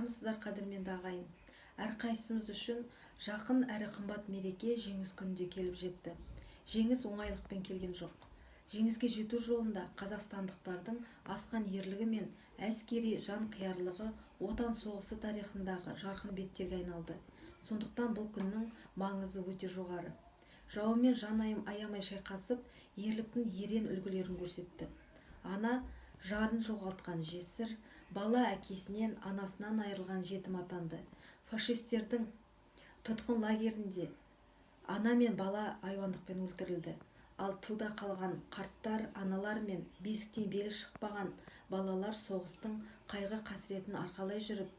Армысыздар қадірменді ағайын. Әрқайсымыз үшін жақын әрі қымбат мереке жеңіс күнінде келіп жетті. Жеңіс оңайлықпен келген жоқ. Жеңіске жету жолында қазақстандықтардың асқан ерлігі мен әскери жанқиярлығы отан соғысы тарихындағы жарқын беттерге айналды. Сондықтан бұл күннің маңызы өте жоғары. Жауымен жан аямай шайқасып, ерліктің ерен үлгілерін көрсетті. Ана жарын жоғалтқан жесір, бала әкесінен, анасынан айырылған жетім атанды. Фашистердің тұтқын лагерінде ана мен бала айуандықпен өлтірілді. Ал тылда қалған қарттар, аналар мен бесіктен белі шықпаған балалар соғыстың қайғы қасіретін арқалай жүріп,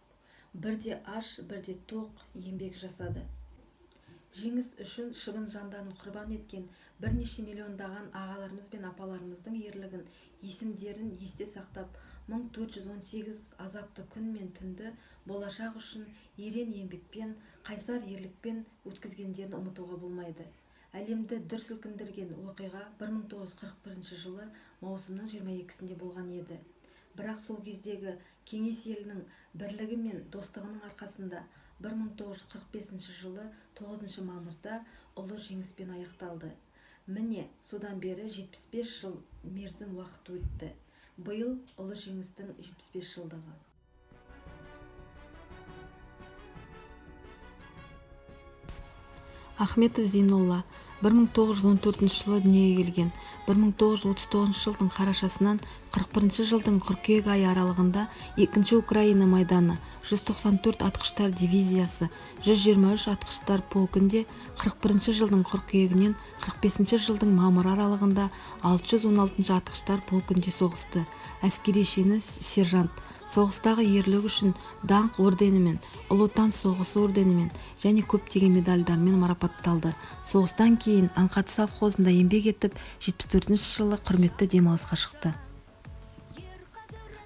бірде аш, бірде тоқ еңбек жасады. Жеңіс үшін шыбын жандарын құрбан еткен бірнеше миллиондаған ағаларымыз бен апаларымыздың ерлігін, есімдерін есте сақтап, 1418 азапты күн мен түнді болашақ үшін ерен еңбекпен, қайсар ерлікпен өткізгендерін ұмытуға болмайды. Әлемді дүр сілкіндірген оқиға 1941 жылы маусымның 22-сінде болған еді. Бірақ сол кездегі кеңес елінің бірлігі мен достығының арқасында 1945 жылы 9 мамырда ұлы жеңіспен аяқталды. Міне, содан бері 75 жыл мерзім уақыт өтті. Биыл ұлы жеңістің 75 жылдығы. Ахметов Зейнолла 1914 жылы дүниеге келген. 1939 жылдың қарашасынан 41 жылдың қыркүйек айы аралығында 2-ші Украина майданы, 194 атқыштар дивизиясы, 123 атқыштар полкінде 41 жылдың қыркүйегінен 45 жылдың мамыр аралығында 616 атқыштар полкінде соғысты. Әскери шені сержант. Соғыстағы ерлігі үшін даңқ орденімен, ұлы отан соғысы орденімен және көптеген медальдармен марапатталды. Соғыстан кейін Аңқаты совхозында еңбек етіп, 74 жылы құрметті демалысқа шықты.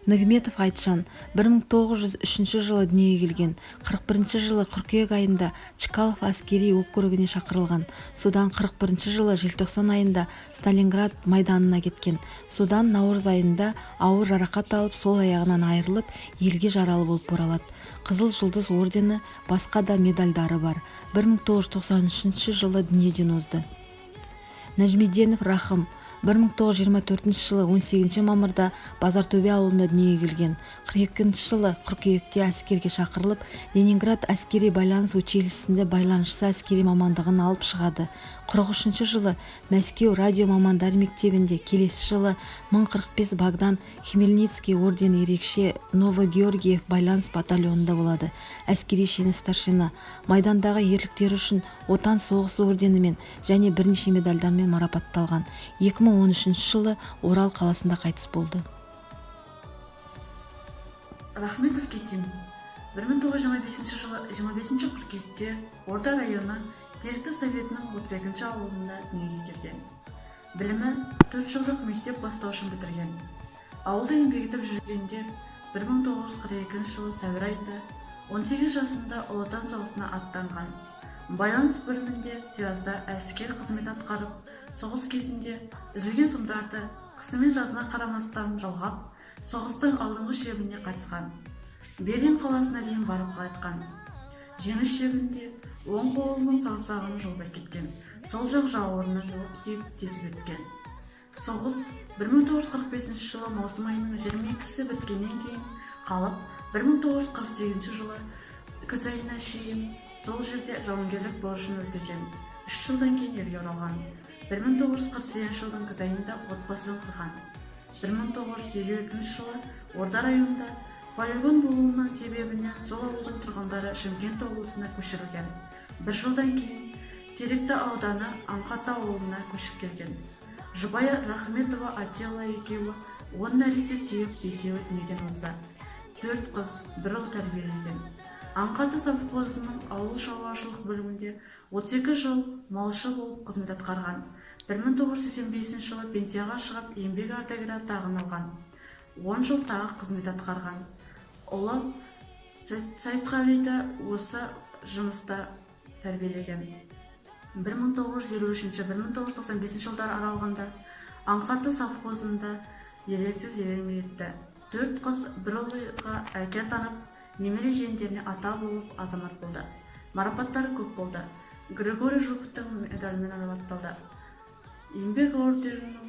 Нығметов Айтжан 1903 жылы дүниеге келген. 41 жылы қыркүйек айында Чкалов әскери округіне шақырылған. Содан 41 жылы желтоқсан айында Сталинград майданына кеткен. Содан наурыз айында ауыр жарақат алып, сол аяғынан айырылып, елге жаралы болып оралады. Қызыл жұлдыз ордені, басқа да медальдары бар. 1993 жылы дүниеден озды. Нәжмеденов Рахым 1924 жылы 18 мамырда Базартөбе ауылында дүниеге келген. 42 жылы қыркүйекте әскерге шақырылып, Ленинград әскери байланыс училищесінде байланысшы әскери мамандығын алып шығады. 43 жылы Мәскеу радио мамандары мектебінде, келесі жылы 1045 Богдан Хмельницкий ордені ерекше Новогеоргиев байланыс батальонында болады. Әскери шені старшина. Майдандағы ерліктері үшін отан соғысы орденімен және бірнеше медальдармен марапатталған. 2013 жылы Орал қаласында қайтыс болды. Рахметов Кесим 1925 жылы 25 қыркүйекте Орда районы Теректі советінің 32-ші ауылында дүниеге келген. Білімі 4 жылдық мектеп бастаушын бітірген. Ауылда еңбек етіп жүргенде 1942 жылы сәуір айында 18 жасында Ұлы Отан соғысына аттанған. Байланыс бөлімінде Сиязда әскер қызмет атқарып, соғыс кезінде үзілген сымдарды қысы мен жазына қарамастан жалғап, соғыстың алдыңғы шебіне қатысқан. Берлин қаласына дейін барып қайтқан. Жеңіс шебінде оң қолының саусағын жұлып кеткен. Сол жақ жауырынына оқ тиіп тесіп өткен. Соғыс 1945 жылы маусым айының 22-сі біткеннен кейін қалып, 1948 жылы күз айына шейін сол жерде жауынгерлік борышын өтеген. 3 жылдан кейін елге оралған. 1948 жылдың күз айында отбасын құрған. 1952 жылы Орда районында полигон болуының себебінен сол ауылдың тұрғындары Шымкент облысына көшірілген. 1 жылдан кейін Теректі ауданы Аңқаты ауылына көшіп келген. Жұбайы Рахметова Ателла екеуі 10 нәресте сүйіп, 5-еуі дүниеден озды. 4 қыз, 1 ұл тәрбиеленген. Аңқаты совхозының ауыл шаруашылық бөлімінде 32 жыл малшы болып қызмет атқарған. 1985 жылы пенсияға шығып, еңбек ардагері атағын алған. 10 жыл тағы қызмет атқарған. Ұлы Сайтқалиді осы жұмыста тәрбиелеген. 1953-1995 жылдар аралығында Аңқаты совхозында ерексіз еңбек етті. 4 қыз, 1 ұлға әке атанып, немере жиендеріне ата болып азамат болды. Марапаттары көп болды. Григорий Жуковтың медалімен марапатталды. Еңбек орденінің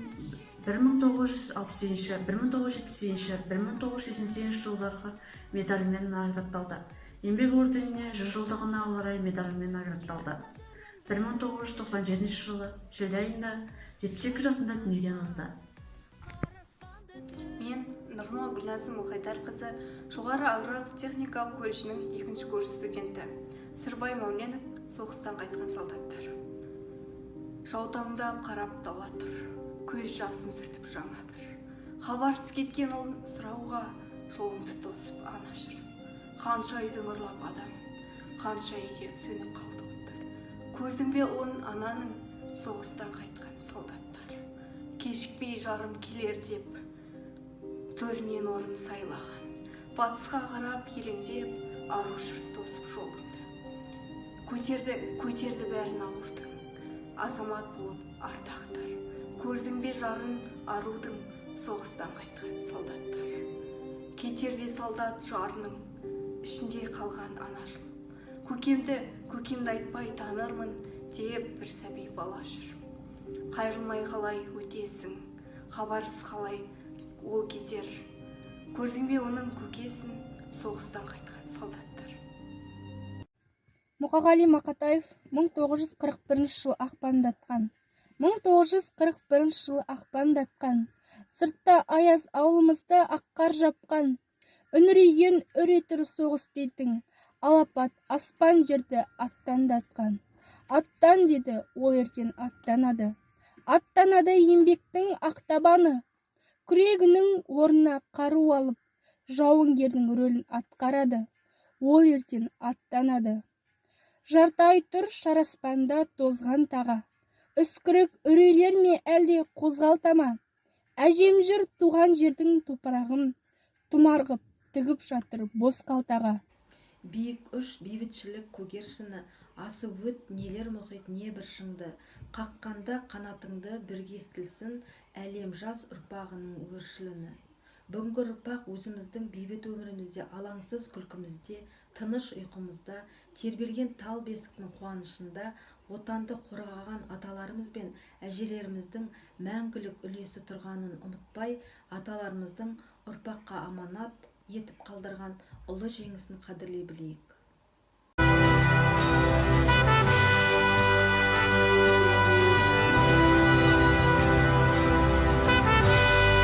1960, 1970, 1988 жылдарға медалімен марапатталды. Еңбек орденіне 100 жылдығына орай медалімен марапатталды. 1997 жылы шілде айында 72 жасында дүниеден озды. Мен Нұрма Гүлназым Мұхайдарқызы жоғары аграрлық техникалық колледжінің 2-ші курс студенті. Сырбай Мәуленов, соғыстан қайтқан солдаттар. Жаутаңдап қарап дала тұр, көз жасын сүртіп жаңа бір. Хабарсыз кеткен ұлын сұрауға жолыңды тосып ана жүр. Қанша үйдің ұрлап адам, қанша үйде сөніп қалды оттар. Көрдің бе ұлын ананың, соғыстан қайтқан солдаттар. Кешікпей жарым келер деп төрінен орын сайлаған. Батысқа қарап елеңдеп, ару жұрт тосып жолымды. Көтерді бәрін ауырдың, азамат болып ардақтар. Көрдің бе жарын арудың, соғыстан қайтқан солдаттар. Кетерде солдат жарының, ішінде қалған анашым. Көкемді айтпай танырмын, деп бір сәби бала жүр. Қайрылмай қалай өтесің, хабарсыз қалай ол кетер. Көрдің бе оның көкесін, соғыстан қайтқан солдаттар. Мұқағали Мақатаев 1941 жыл ақпанда атқан. 1941 жыл ақпанда атқан. Сыртта аяз ауылымызды аққар жапқан. Үңірейген үретір соғыс дейтін. Алапат аспан жерді аттандатқан. Аттан деді, ол ертең аттанады. Аттанады еңбектің ақтабаны. Күрегінің орнына қару алып, жауынгердің рөлін атқарады. Ол ертең аттанады. Жартай тұр шараспанда тозған таға. Үскірік үрейлер ме әлде қозғалтама. Әжем жүр туған жердің топырағын, тұмарғып тігіп жатыр бос қалтаға. Биік үш бейбітшілік көгершіні, асы өт нелер мұхит не бір шыңды. Қаққанда қанатыңды бірге естілсін, әлем жас ұрпағының өршіліні. Бүгінгі ұрпақ өзіміздің бейбіт өмірімізде, алаңсыз күлкімізде, тыныш ұйқымызда, тербелген тал бесіктің қуанышында, отанды қорғаған аталарымыз бен әжелеріміздің мәңгілік үлесі тұрғанын ұмытпай, аталарымыздың ұрпаққа аманат етіп қалдырған ұлы жеңісін қадірлей білейік.